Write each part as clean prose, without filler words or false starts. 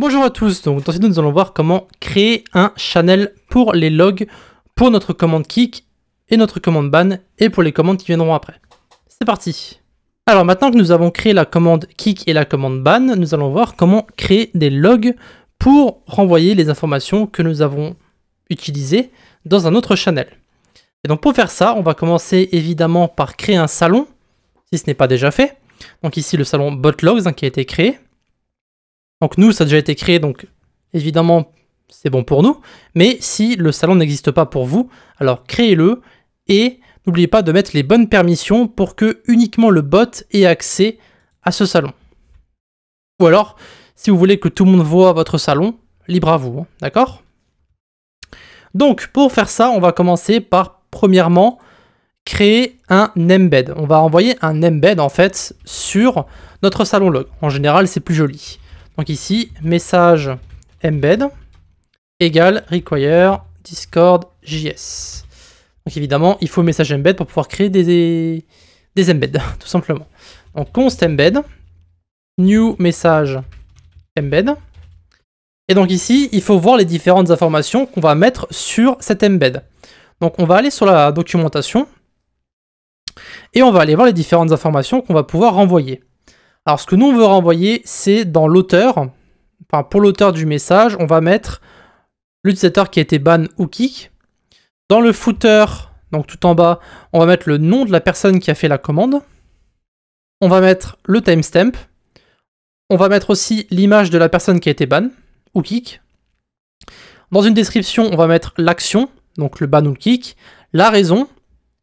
Bonjour à tous, donc dans cette vidéo nous allons voir comment créer un channel pour les logs, pour notre commande kick et notre commande ban et pour les commandes qui viendront après. C'est parti. Alors maintenant que nous avons créé la commande kick et la commande ban, nous allons voir comment créer des logs pour renvoyer les informations que nous avons utilisées dans un autre channel. Et donc pour faire ça, on va commencer évidemment par créer un salon, si ce n'est pas déjà fait. Donc ici le salon botlogs qui a été créé. Donc nous, ça a déjà été créé, donc évidemment, c'est bon pour nous. Mais si le salon n'existe pas pour vous, alors créez-le et n'oubliez pas de mettre les bonnes permissions pour que uniquement le bot ait accès à ce salon. Ou alors, si vous voulez que tout le monde voit votre salon, libre à vous, d'accord? Donc, pour faire ça, on va commencer par, premièrement, créer un embed. On va envoyer un embed, en fait, sur notre salon log. En général, c'est plus joli. Donc ici, message embed égale require discord js. Donc évidemment, il faut message embed pour pouvoir créer des embeds, tout simplement. Donc const embed, new message embed. Et donc ici, il faut voir les différentes informations qu'on va mettre sur cet embed. Donc on va aller sur la documentation et on va aller voir les différentes informations qu'on va pouvoir renvoyer. Alors ce que nous on veut renvoyer, c'est dans l'auteur, enfin pour l'auteur du message, on va mettre l'utilisateur qui a été ban ou kick. Dans le footer, donc tout en bas, on va mettre le nom de la personne qui a fait la commande. On va mettre le timestamp. On va mettre aussi l'image de la personne qui a été ban ou kick. Dans une description, on va mettre l'action, donc le ban ou le kick, la raison,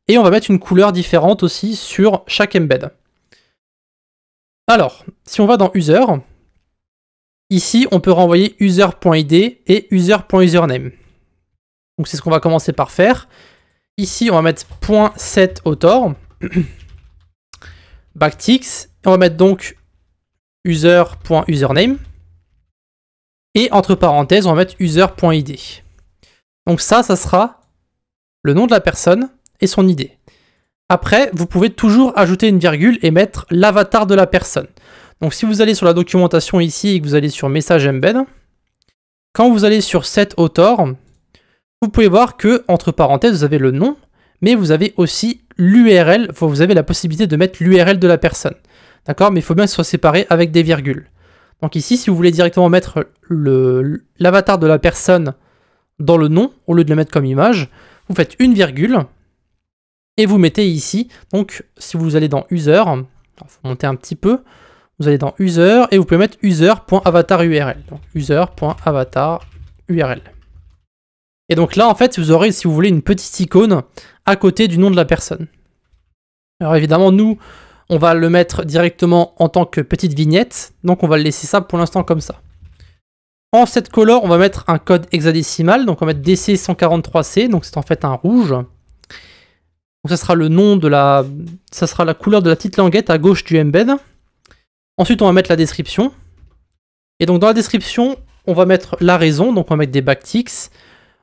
et on va mettre une couleur différente aussi sur chaque embed. Alors, si on va dans user, ici on peut renvoyer user.id et user.username. Donc c'est ce qu'on va commencer par faire. Ici on va mettre .setAuthor, backticks, et on va mettre donc user.username, et entre parenthèses on va mettre user.id. Donc ça sera le nom de la personne et son ID. Après, vous pouvez toujours ajouter une virgule et mettre l'avatar de la personne. Donc si vous allez sur la documentation ici et que vous allez sur message embed, quand vous allez sur setAuthor, vous pouvez voir que, entre parenthèses, vous avez le nom, mais vous avez aussi l'URL, vous avez la possibilité de mettre l'URL de la personne. D'accord? Mais il faut bien que ce soit séparé avec des virgules. Donc ici, si vous voulez directement mettre l'avatar de la personne dans le nom, au lieu de le mettre comme image, vous faites une virgule, et vous mettez ici, donc si vous allez dans user, il faut monter un petit peu, vous allez dans user et vous pouvez mettre user.avatarurl. Donc user.avatarurl. Et donc là en fait vous aurez, si vous voulez, une petite icône à côté du nom de la personne. Alors évidemment nous on va le mettre directement en tant que petite vignette, donc on va le laisser ça pour l'instant comme ça. En setColor on va mettre un code hexadécimal, donc on va mettre DC143C, donc c'est en fait un rouge. Donc ça sera le nom de ça sera la couleur de la petite languette à gauche du embed. Ensuite, on va mettre la description. Et donc dans la description, on va mettre la raison, donc on va mettre des backticks.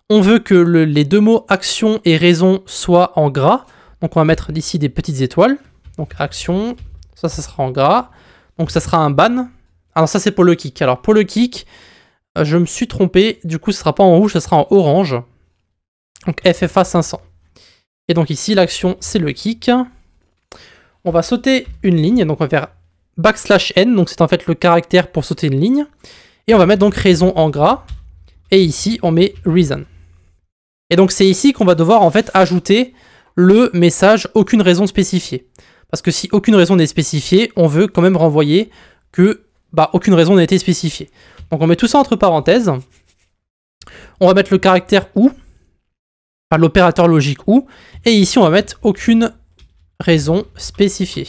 On veut que les deux mots action et raison soient en gras. Donc on va mettre ici des petites étoiles. Donc action, ça sera en gras. Donc ça sera un ban. Alors ça c'est pour le kick. Alors pour le kick, je me suis trompé. Du coup, ce sera pas en rouge, ce sera en orange. Donc FFA 500. Et donc ici, l'action, c'est le kick. On va sauter une ligne, donc on va faire \n, donc c'est en fait le caractère pour sauter une ligne. Et on va mettre donc raison en gras. Et ici, on met reason. Et donc c'est ici qu'on va devoir en fait ajouter le message aucune raison spécifiée. Parce que si aucune raison n'est spécifiée, on veut quand même renvoyer que aucune raison n'a été spécifiée. Donc on met tout ça entre parenthèses. On va mettre le caractère ou, l'opérateur logique ou, et ici on va mettre aucune raison spécifiée.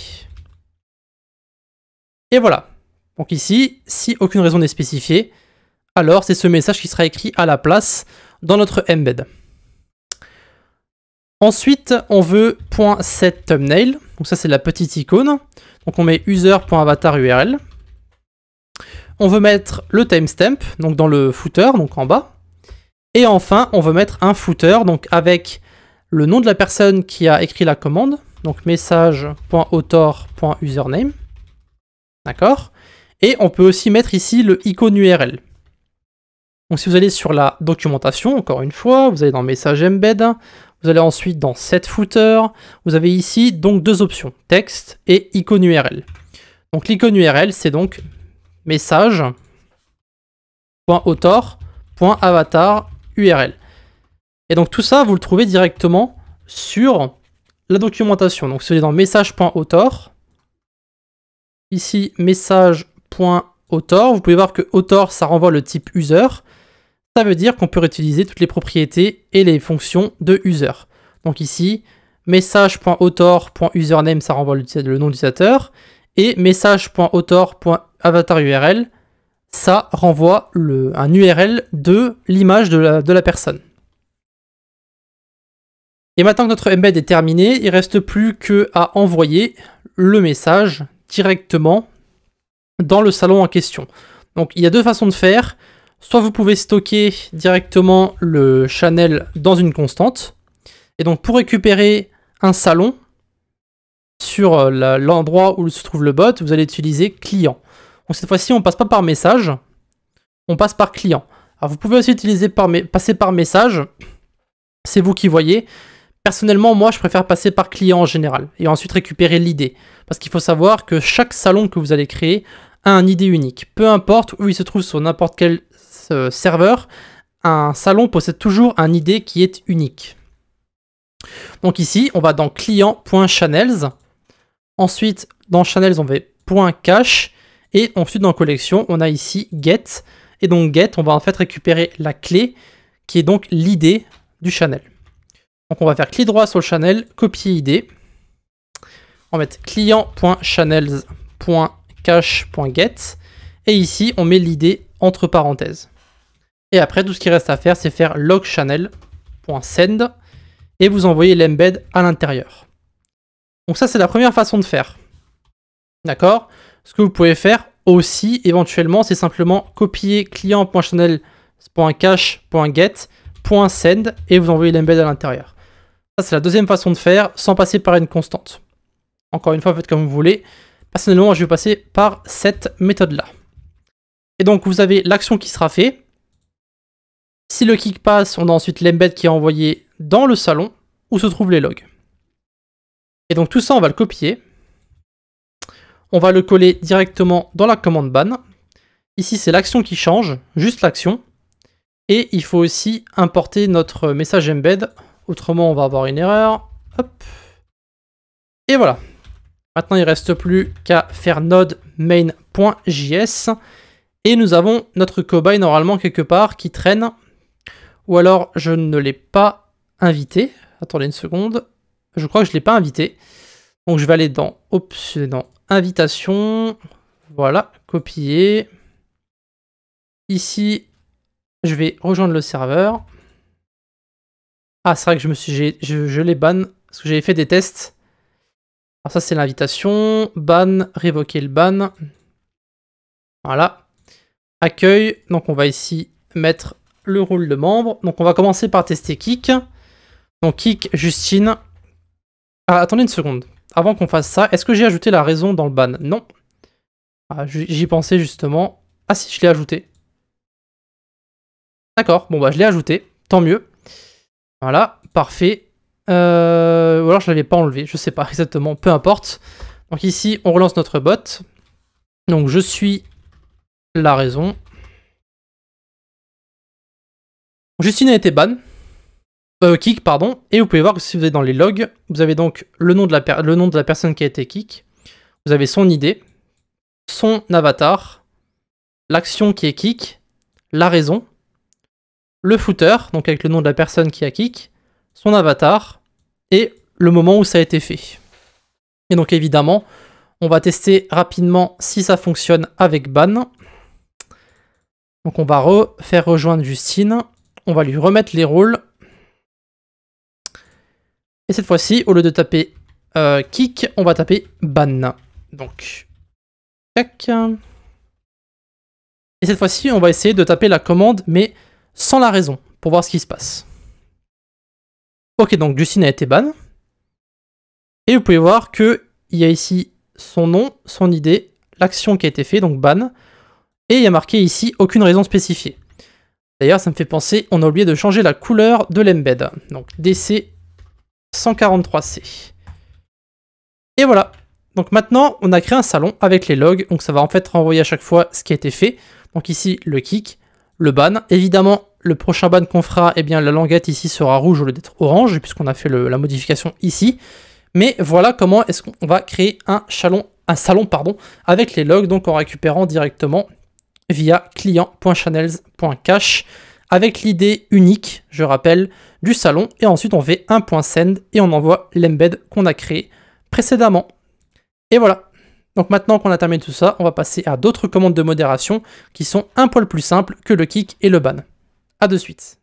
Et voilà. Donc ici, si aucune raison n'est spécifiée, alors c'est ce message qui sera écrit à la place dans notre embed. Ensuite, on veut .setThumbnail, donc ça c'est la petite icône. Donc on met user.avatarurl. On veut mettre le timestamp, donc dans le footer, donc en bas. Et enfin, on veut mettre un footer, donc avec le nom de la personne qui a écrit la commande, donc message.author.username. D'accord? Et on peut aussi mettre ici le icône URL. Donc si vous allez sur la documentation, encore une fois, vous allez dans Message Embed, vous allez ensuite dans Set Footer, vous avez ici donc deux options, texte et icône URL. Donc l'icône URL, c'est donc message.author.avatar URL. Et donc tout ça, vous le trouvez directement sur la documentation. Donc si vous allez dans message.author, ici message.author, vous pouvez voir que author, ça renvoie le type user. Ça veut dire qu'on peut réutiliser toutes les propriétés et les fonctions de user. Donc ici, message.author.username, ça renvoie le nom d'utilisateur. Et message.author.avatarURL, ça renvoie un URL de l'image de la personne. Et maintenant que notre embed est terminé, il ne reste plus qu'à envoyer le message directement dans le salon en question. Donc il y a deux façons de faire. Soit vous pouvez stocker directement le channel dans une constante. Et donc pour récupérer un salon sur l'endroit où se trouve le bot, vous allez utiliser client. Donc cette fois-ci, on ne passe pas par message, on passe par client. Alors vous pouvez aussi utiliser passer par message, c'est vous qui voyez. Personnellement, moi, je préfère passer par client en général et ensuite récupérer l'ID. Parce qu'il faut savoir que chaque salon que vous allez créer a un ID unique. Peu importe où il se trouve sur n'importe quel serveur, un salon possède toujours un ID qui est unique. Donc ici, on va dans client.channels. Ensuite, dans channels, on va .cache. Et ensuite, dans collection, on a ici get. Et donc get, on va en fait récupérer la clé qui est donc l'ID du channel. Donc on va faire clic droit sur le channel, copier ID. On va mettre client.channels.cache.get. Et ici, on met l'ID entre parenthèses. Et après, tout ce qui reste à faire, c'est faire logchannel.send. Et vous envoyez l'embed à l'intérieur. Donc ça, c'est la première façon de faire. D'accord? Ce que vous pouvez faire aussi, éventuellement, c'est simplement copier client.channel.cache.get.send et vous envoyez l'embed à l'intérieur. Ça, c'est la deuxième façon de faire, sans passer par une constante. Encore une fois, faites comme vous voulez. Personnellement, je vais passer par cette méthode-là. Et donc, vous avez l'action qui sera faite. Si le kick passe, on a ensuite l'embed qui est envoyé dans le salon où se trouvent les logs. Et donc, tout ça, on va le copier. On va le coller directement dans la commande ban. Ici, c'est l'action qui change, juste l'action. Et il faut aussi importer notre message embed. Autrement, on va avoir une erreur. Hop. Et voilà. Maintenant, il ne reste plus qu'à faire node main.js. Et nous avons notre cobaye normalement quelque part qui traîne. Ou alors, je ne l'ai pas invité. Attendez une seconde. Je crois que je ne l'ai pas invité. Donc, je vais aller dans invitation. Voilà, copier. Ici, je vais rejoindre le serveur. Ah, c'est vrai que je l'ai ban parce que j'avais fait des tests. Alors ça, c'est l'invitation. Ban, révoquer le ban. Voilà. Accueil. Donc, on va ici mettre le rôle de membre. Donc, on va commencer par tester Kik. Donc, Kik, Justine. Ah, attendez une seconde. Avant qu'on fasse ça, est-ce que j'ai ajouté la raison dans le ban? Non. Ah, j'y pensais justement. Ah si, je l'ai ajouté. D'accord, bon bah je l'ai ajouté. Tant mieux. Voilà, parfait. Ou alors je l'avais pas enlevé, je sais pas exactement, peu importe. Donc ici, on relance notre bot. Donc je suis la raison. Justine a été ban. Kick, pardon. Et vous pouvez voir que si vous êtes dans les logs, vous avez donc le nom de la personne qui a été kick. Vous avez son ID, son avatar, l'action qui est kick, la raison, le footer, donc avec le nom de la personne qui a kick, son avatar, et le moment où ça a été fait. Et donc évidemment, on va tester rapidement si ça fonctionne avec ban. Donc on va faire rejoindre Justine. On va lui remettre les rôles. Et cette fois-ci, au lieu de taper kick, on va taper ban. Donc, tac. Et cette fois-ci, on va essayer de taper la commande, mais sans la raison, pour voir ce qui se passe. Ok, donc Justine a été ban. Et vous pouvez voir qu'il y a ici son nom, son ID, l'action qui a été faite, donc ban. Et il y a marqué ici aucune raison spécifiée. D'ailleurs, ça me fait penser, on a oublié de changer la couleur de l'embed. Donc DC 143C. Et voilà. Donc maintenant, on a créé un salon avec les logs. Donc ça va en fait renvoyer à chaque fois ce qui a été fait. Donc ici, le kick, le ban. Évidemment, le prochain ban qu'on fera, eh bien la languette ici sera rouge au lieu d'être orange, puisqu'on a fait la modification ici. Mais voilà comment est-ce qu'on va créer un salon avec les logs, donc en récupérant directement via client.channels.cache avec l'idée unique, je rappelle, du salon. Et ensuite, on fait un .send et on envoie l'embed qu'on a créé précédemment. Et voilà. Donc maintenant qu'on a terminé tout ça, on va passer à d'autres commandes de modération qui sont un poil plus simples que le kick et le ban. A de suite.